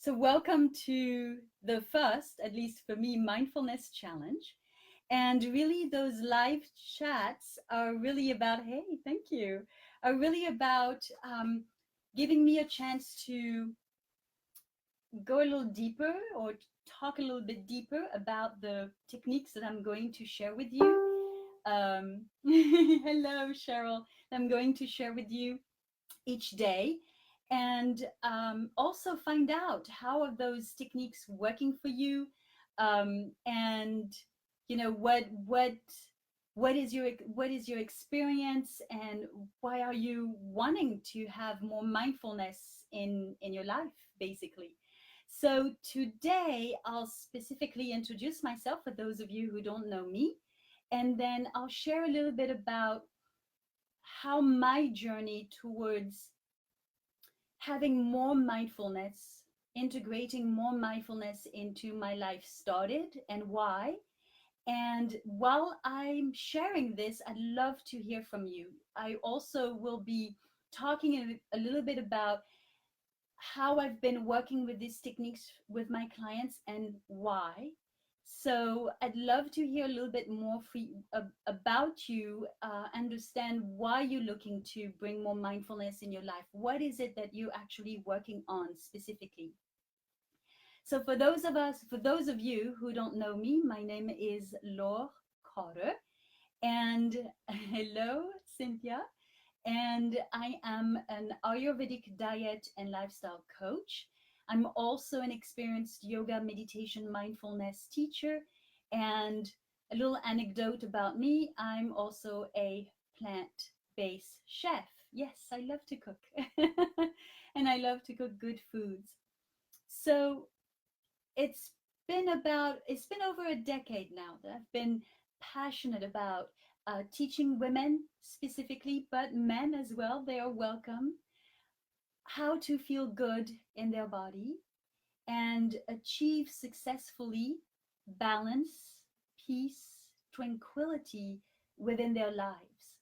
So, welcome to the first, at least for me, mindfulness challenge. And really, those live chats are really about, hey, thank you, are really about giving me a chance to go a little deeper or talk a little bit deeper about the techniques that I'm going to share with you. Hello, Cheryl. I'm going to share with you each day and also find out how are those techniques working for you, and what is your experience, and why are you wanting to have more mindfulness in your life, basically. So today I'll specifically introduce myself for those of you who don't know me, and then I'll share a little bit about how my journey towards having more mindfulness, integrating more mindfulness into my life started, and why. And while I'm sharing this, I'd love to hear from you. I also will be talking a little bit about how I've been working with these techniques with my clients and why. So I'd love to hear a little bit more about you, understand why you're looking to bring more mindfulness in your life. What is it that you're actually working on specifically? So for those of you who don't know me, my name is Laure Carter, and hello, Cynthia. And I am an Ayurvedic diet and lifestyle coach. I'm also an experienced yoga, meditation, mindfulness teacher. And a little anecdote about me, I'm also a plant based chef. Yes, I love to cook. And I love to cook good foods. So it's it's been over a decade now that I've been passionate about teaching women specifically, but men as well. They are welcome, how to feel good in their body and achieve successfully balance, peace, tranquility within their lives.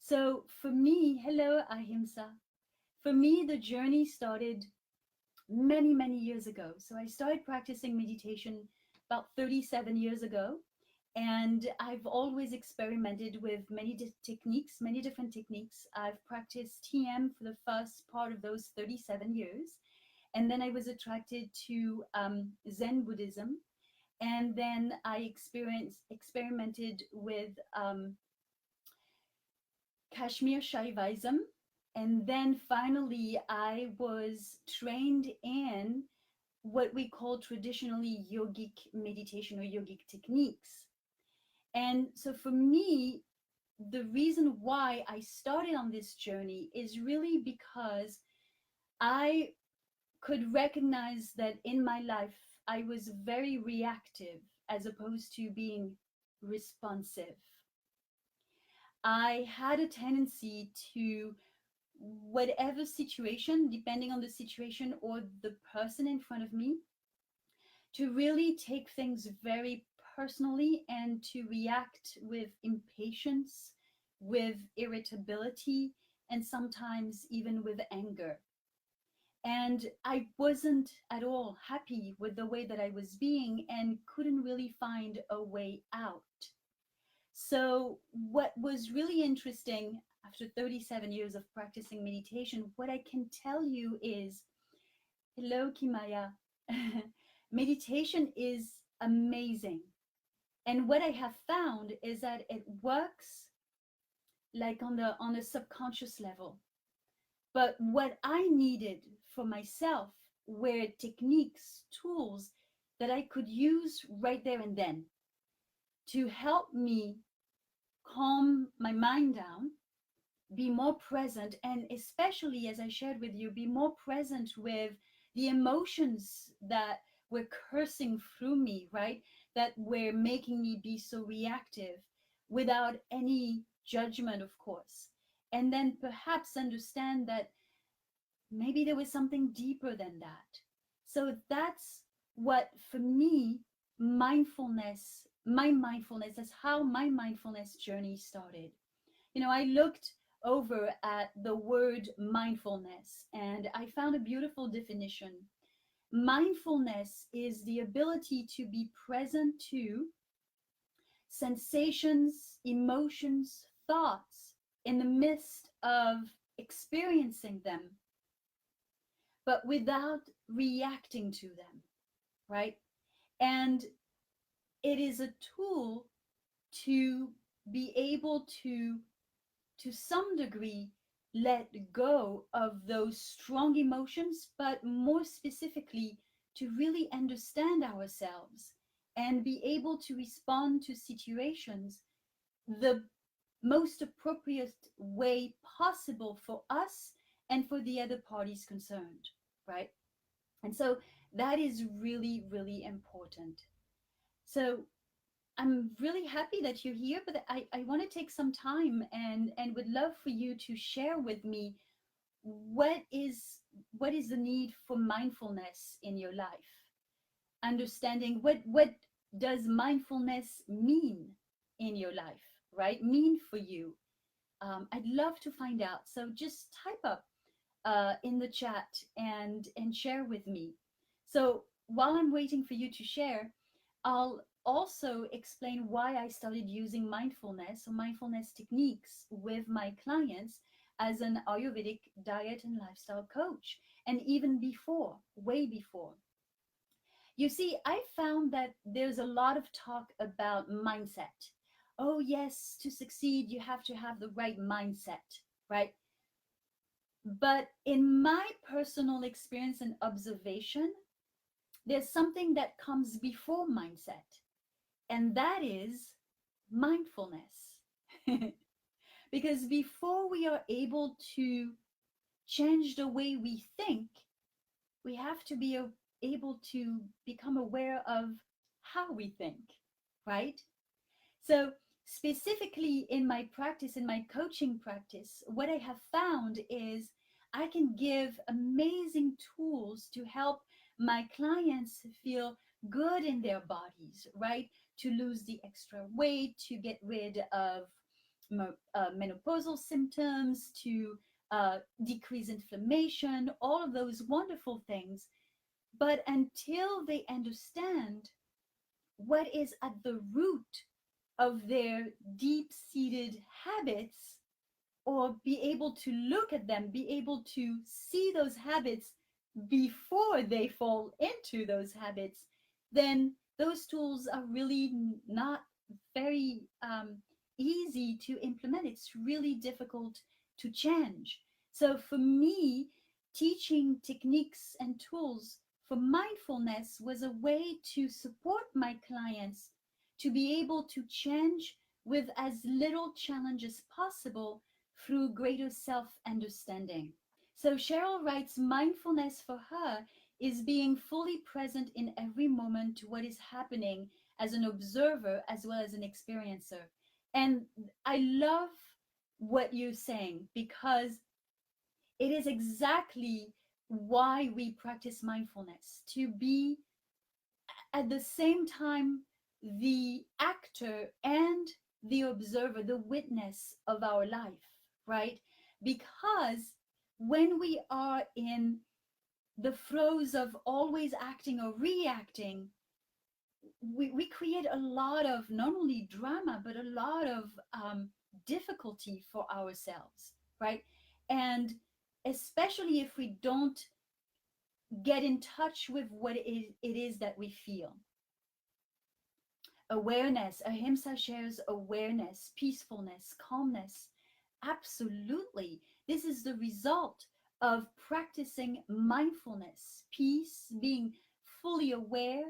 So for me, hello Ahimsa. For me, the journey started many, many years ago. So I started practicing meditation about 37 years ago. And I've always experimented with techniques, many different techniques. I've practiced TM for the first part of those 37 years. And then I was attracted to Zen Buddhism. And then I experimented with Kashmir Shaivism. And then finally, I was trained in what we call traditionally yogic meditation or yogic techniques. And so for me, the reason why I started on this journey is really because I could recognize that in my life, I was very reactive as opposed to being responsive. I had a tendency to, whatever situation, depending on the situation or the person in front of me, to really take things very personally and to react with impatience, with irritability, and sometimes even with anger. And I wasn't at all happy with the way that I was being and couldn't really find a way out. So, what was really interesting after 37 years of practicing meditation, what I can tell you is, hello, Kimaya. Meditation is amazing. And what I have found is that it works like on a subconscious level. But what I needed for myself were techniques, tools that I could use right there and then to help me calm my mind down, be more present, and especially, as I shared with you, be more present with the emotions that were cursing through me, right? That were making me be so reactive without any judgment, of course. And then perhaps understand that maybe there was something deeper than that. So that's what, for me, that's how my mindfulness journey started. I looked over at the word mindfulness and I found a beautiful definition Mindfulness is the ability to be present to sensations, emotions, thoughts in the midst of experiencing them, but without reacting to them, right? And it is a tool to be able to some degree, let go of those strong emotions, but more specifically, to really understand ourselves and be able to respond to situations the most appropriate way possible for us and for the other parties concerned, right? And so that is really, really important. So I'm really happy that you're here, but I want to take some time and would love for you to share with me what is what is the need for mindfulness in your life. Understanding what does mindfulness mean in your life, right? Mean for you. I'd love to find out. So just type up in the chat and share with me. So while I'm waiting for you to share, I'll also explain why I started using mindfulness or mindfulness techniques with my clients as an Ayurvedic diet and lifestyle coach, and even before, way before. You see, I found that there's a lot of talk about mindset. Oh, yes, to succeed, you have to have the right mindset, right? But in my personal experience and observation, there's something that comes before mindset, and that is mindfulness. Because before we are able to change the way we think, we have to be able to become aware of how we think, right? So, specifically in my practice, in my coaching practice, what I have found is I can give amazing tools to help my clients feel good in their bodies, right? To lose the extra weight, to get rid of menopausal symptoms, to decrease inflammation, all of those wonderful things. But until they understand what is at the root of their deep seated habits, or be able to look at them, be able to see those habits before they fall into those habits, then those tools are really not very easy to implement. It's really difficult to change. So for me, teaching techniques and tools for mindfulness was a way to support my clients to be able to change with as little challenge as possible through greater self understanding. So Cheryl writes mindfulness for her is being fully present in every moment to what is happening as an observer as well as an experiencer. And I love what you're saying because it is exactly why we practice mindfulness, to be at the same time the actor and the observer, the witness of our life, right? Because when we are in the throes of always acting or reacting, we create a lot of not only drama, but a lot of difficulty for ourselves, right? And especially if we don't get in touch with what it is that we feel. Awareness, ahimsa shares awareness, peacefulness, calmness. Absolutely. This is the result of practicing mindfulness. Peace, being fully aware,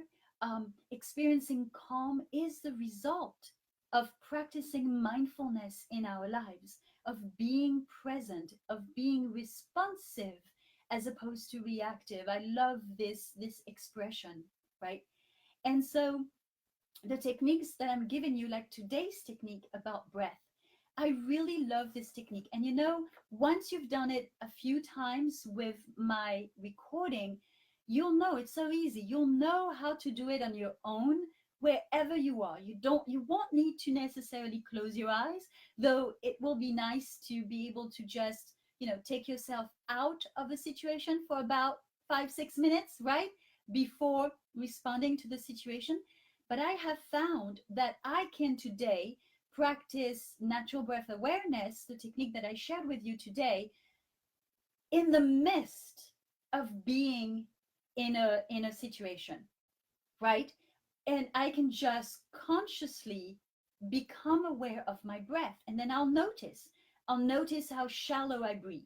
experiencing calm is the result of practicing mindfulness in our lives, of being present, of being responsive as opposed to reactive. I love this expression, right? And so the techniques that I'm giving you, like today's technique about breath, I really love this technique. And once you've done it a few times with my recording, you'll know it's so easy. You'll know how to do it on your own wherever you are. You won't need to necessarily close your eyes, though it will be nice to be able to just, take yourself out of the situation for about 5, 6 minutes, right? before responding to the situation. But I have found that I can today practice natural breath awareness, the technique that I shared with you today, in the midst of being in a situation, right? And I can just consciously become aware of my breath. And then I'll notice how shallow I breathe.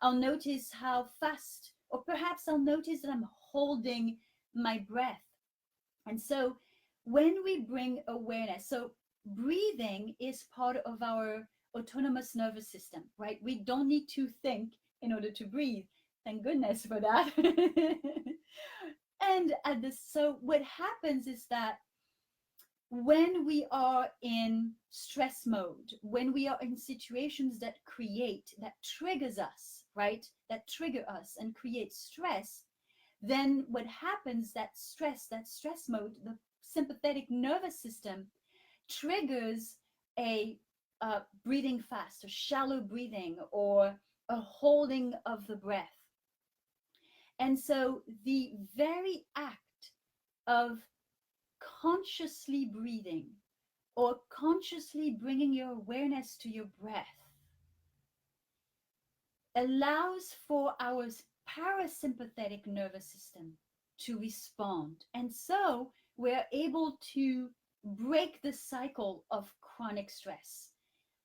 I'll notice how fast, or perhaps I'll notice that I'm holding my breath. And so when we bring awareness, so breathing is part of our autonomous nervous system, right? We don't need to think in order to breathe. Thank goodness for that. And at this, so what happens is that when we are in stress mode, when we are in situations that triggers us, right? That trigger us and create stress, then what happens, that stress mode, the sympathetic nervous system triggers a breathing fast, a shallow breathing, or a holding of the breath. And so the very act of consciously breathing or consciously bringing your awareness to your breath allows for our parasympathetic nervous system to respond. And so we're able to break the cycle of chronic stress.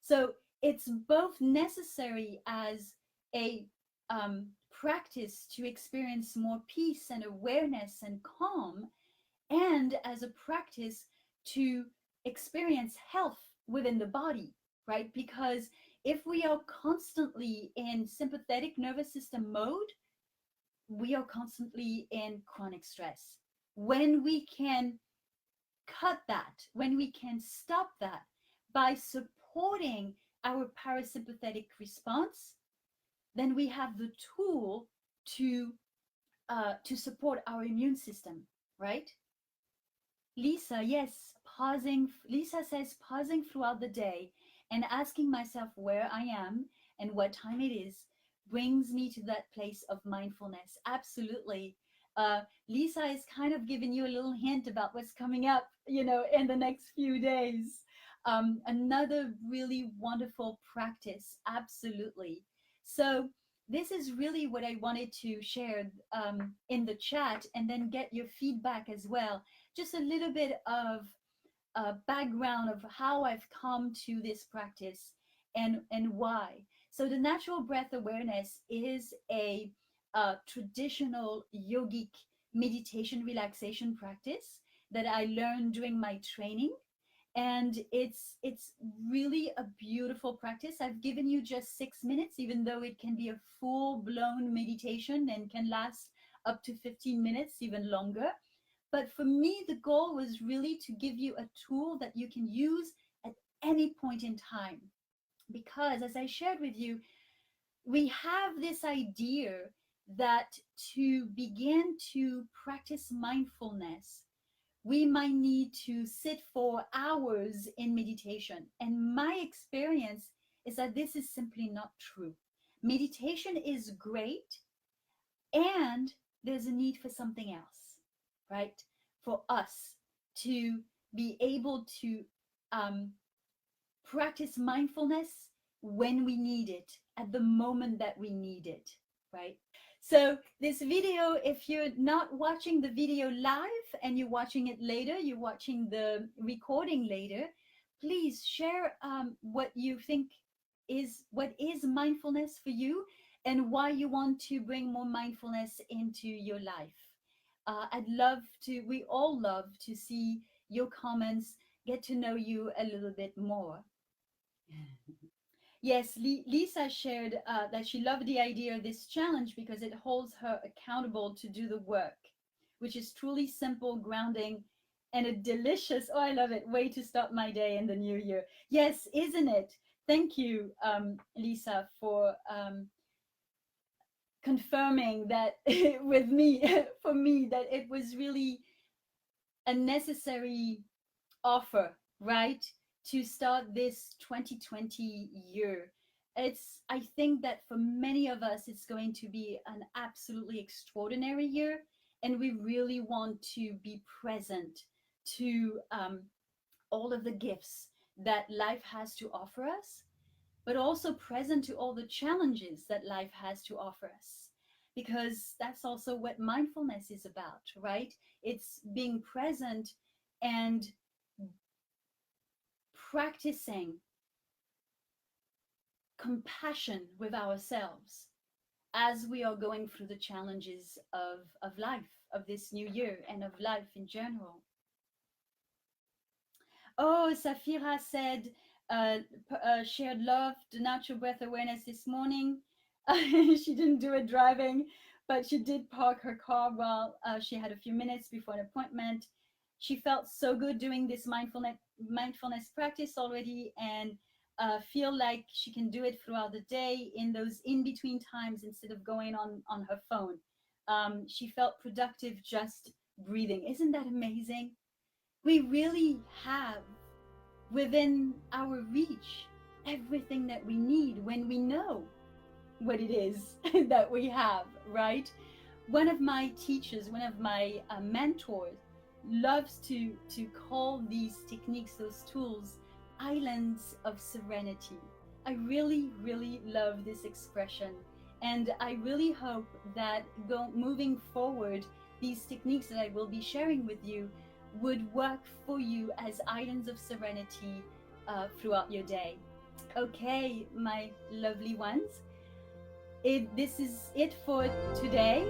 So it's both necessary as a practice to experience more peace and awareness and calm, and as a practice to experience health within the body, right? Because if we are constantly in sympathetic nervous system mode, we are constantly in chronic stress. When we can cut that, when we can stop that by supporting our parasympathetic response, then we have the tool to support our immune system, right? Lisa, yes, pausing. Lisa says pausing throughout the day and asking myself where I am and what time it is brings me to that place of mindfulness. Absolutely. Lisa is kind of giving you a little hint about what's coming up, in the next few days. Another really wonderful practice. Absolutely. So this is really what I wanted to share in the chat, and then get your feedback as well. Just a little bit of background of how I've come to this practice and why. So the natural breath awareness is a traditional yogic meditation relaxation practice that I learned during my training, and it's really a beautiful practice. I've given you just 6 minutes, even though it can be a full-blown meditation and can last up to 15 minutes, even longer. But for me, the goal was really to give you a tool that you can use at any point in time. Because as I shared with you, we have this idea that to begin to practice mindfulness, we might need to sit for hours in meditation. And my experience is that this is simply not true. Meditation is great, and there's a need for something else, right? For us to be able to practice mindfulness when we need it, at the moment that we need it, right? So this video, if you're not watching the video live and you're watching it later, you're watching the recording later, please share what you think what is mindfulness for you, and why you want to bring more mindfulness into your life. We all love to see your comments, get to know you a little bit more. Yes, Lisa shared that she loved the idea of this challenge because it holds her accountable to do the work, which is truly simple, grounding, and a delicious, oh, I love it, way to start my day in the new year. Yes, isn't it? Thank you, Lisa, for confirming that with me, for me, that it was really a necessary offer, right? To start this 2020 year. I think that for many of us, it's going to be an absolutely extraordinary year. and we really want to be present to all of the gifts that life has to offer us, but also present to all the challenges that life has to offer us. Because that's also what mindfulness is about, right? It's being present and practicing compassion with ourselves as we are going through the challenges of life, of this new year, and of life in general. Oh, Safira said, shared love, the natural breath awareness this morning. She didn't do it driving, but she did park her car while she had a few minutes before an appointment. She felt so good doing this mindfulness practice already, and feel like she can do it throughout the day in those in between times instead of going on her phone. She felt productive just breathing. Isn't that amazing? We really have within our reach everything that we need when we know what it is that we have, right? One of my teachers, one of my mentors, loves to call these techniques, those tools, islands of serenity. I really, really love this expression. And I really hope that moving forward, these techniques that I will be sharing with you would work for you as islands of serenity throughout your day. Okay, my lovely ones, this is it for today.